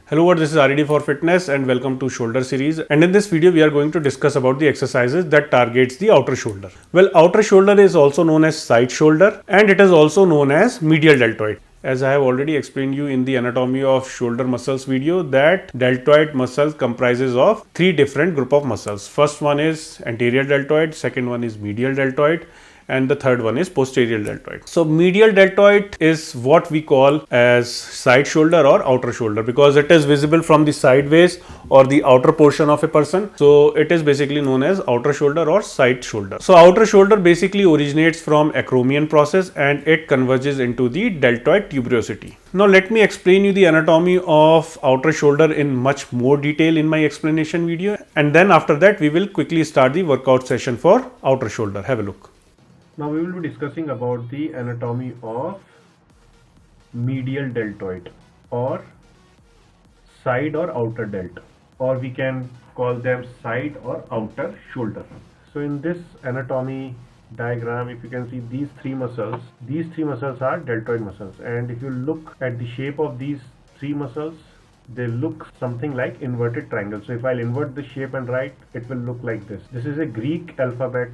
Hello, what this is R.E.D for fitness and welcome to shoulder series. And in this video we are going to discuss about the exercises that targets the outer shoulder. Well, outer shoulder is also known as side shoulder and it is also known as medial deltoid. As I have already explained you in the anatomy of shoulder muscles video, that deltoid muscle comprises of three different group of muscles. First one is anterior deltoid, second one is medial deltoid, and the third one is posterior deltoid. So medial deltoid is what we call as side shoulder or outer shoulder because it is visible from the sideways or the outer portion of a person. So it is basically known as outer shoulder or side shoulder. So outer shoulder basically originates from acromion process and it converges into the deltoid tuberosity. Now let me explain you the anatomy of outer shoulder in much more detail in my explanation video, and then after that we will quickly start the workout session for outer shoulder. Have a look. Now we will be discussing about the anatomy of medial deltoid or side or outer delt, or we can call them side or outer shoulder. So in this anatomy diagram, if you can see these three muscles are deltoid muscles, and if you look at the shape of these three muscles, they look something like inverted triangles. So if I'll invert the shape and write, it will look like this. This is a Greek alphabet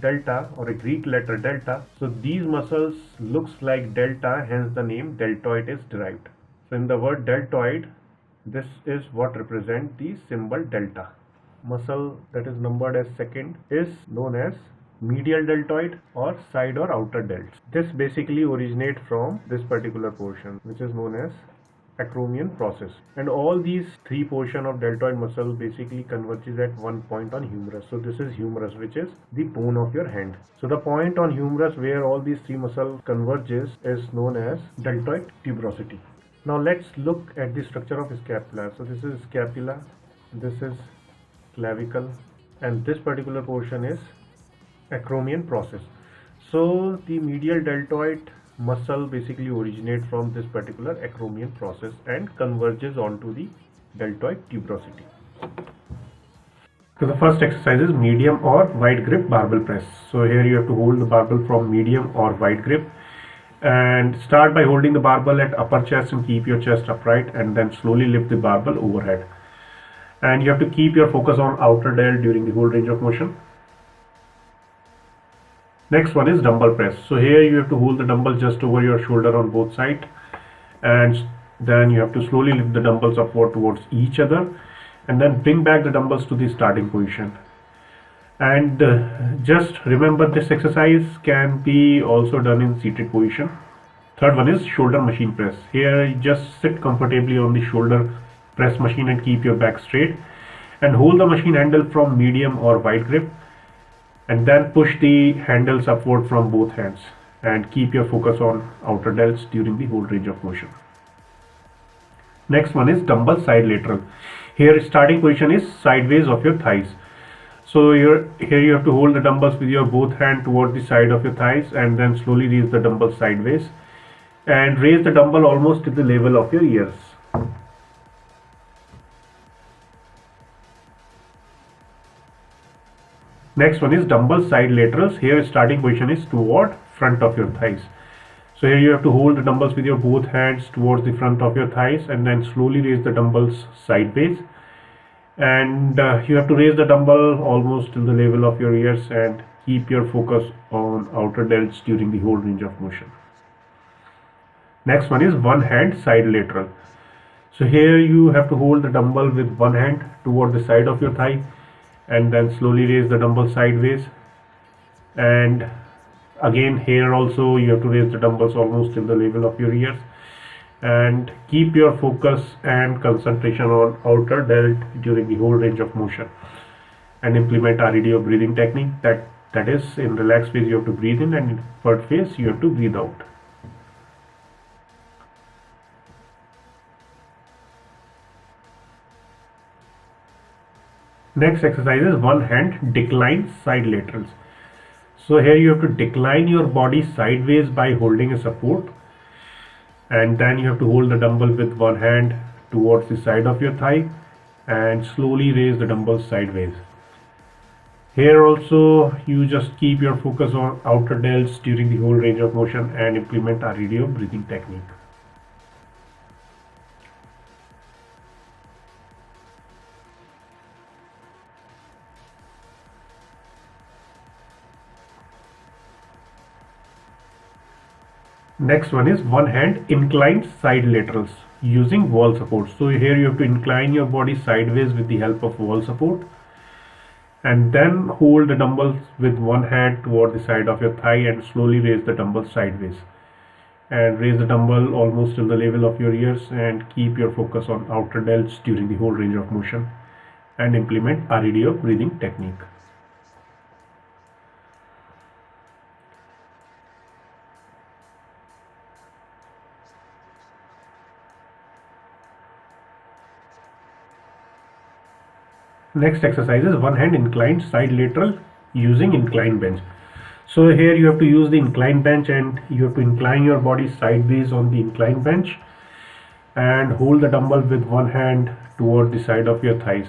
delta or a Greek letter delta. So these muscles looks like delta, hence the name deltoid is derived. So in the word deltoid, this is what represents the symbol delta. Muscle that is numbered as second is known as medial deltoid or side or outer delts. This basically originates from this particular portion which is known as acromion process, and all these three portion of deltoid muscle basically converges at one point on humerus. So this is humerus, which is the bone of your hand. So the point on humerus where all these three muscles converges is known as deltoid tuberosity. Now let's look at the structure of scapula. So this is scapula, this is clavicle, and this particular portion is acromion process. So the medial deltoid muscle basically originates from this particular acromion process and converges onto the deltoid tuberosity. So the first exercise is medium or wide grip barbell press. So here you have to hold the barbell from medium or wide grip and start by holding the barbell at upper chest and keep your chest upright, and then slowly lift the barbell overhead. And you have to keep your focus on outer delt during the whole range of motion. Next one is dumbbell press. So here you have to hold the dumbbell just over your shoulder on both sides, and then you have to slowly lift the dumbbells upward towards each other and then bring back the dumbbells to the starting position. And just remember, this exercise can be also done in seated position. Third one is shoulder machine press. Here you just sit comfortably on the shoulder press machine and keep your back straight and hold the machine handle from medium or wide grip, and then push the handles upward from both hands and keep your focus on outer delts during the whole range of motion. Next one is dumbbell side lateral. Here starting position is sideways of your thighs. So here you have to hold the dumbbells with your both hand toward the side of your thighs and then slowly raise the dumbbell sideways and raise the dumbbell almost to the level of your ears. Next one is dumbbell side laterals. Here starting position is toward front of your thighs. So here you have to hold the dumbbells with your both hands towards the front of your thighs and then slowly raise the dumbbells sideways, and you have to raise the dumbbell almost till the level of your ears and keep your focus on outer delts during the whole range of motion. Next one is one hand side lateral. So here you have to hold the dumbbell with one hand toward the side of your thigh and then slowly raise the dumbbell sideways, and again here also you have to raise the dumbbells almost till the level of your ears and keep your focus and concentration on outer delt during the whole range of motion, and implement R.E.D or breathing technique. That is, in relaxed phase you have to breathe in and in third phase you have to breathe out. Next exercise is one hand decline side laterals. So here you have to decline your body sideways by holding a support, and then you have to hold the dumbbell with one hand towards the side of your thigh and slowly raise the dumbbell sideways. Here also you just keep your focus on outer delts during the whole range of motion and implement R.E.D or breathing technique. Next one is one hand inclined side laterals using wall support. So here you have to incline your body sideways with the help of wall support, and then hold the dumbbells with one hand toward the side of your thigh and slowly raise the dumbbell sideways, and raise the dumbbell almost till the level of your ears, and keep your focus on outer delts during the whole range of motion, and implement R.E.D or breathing technique. Next exercise is one hand inclined side lateral using incline bench. So here you have to use the incline bench, and you have to incline your body sideways on the incline bench and hold the dumbbell with one hand toward the side of your thighs,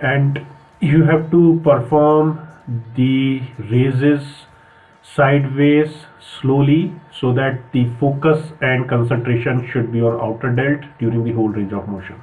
and you have to perform the raises sideways slowly, so that the focus and concentration should be on outer delt during the whole range of motion.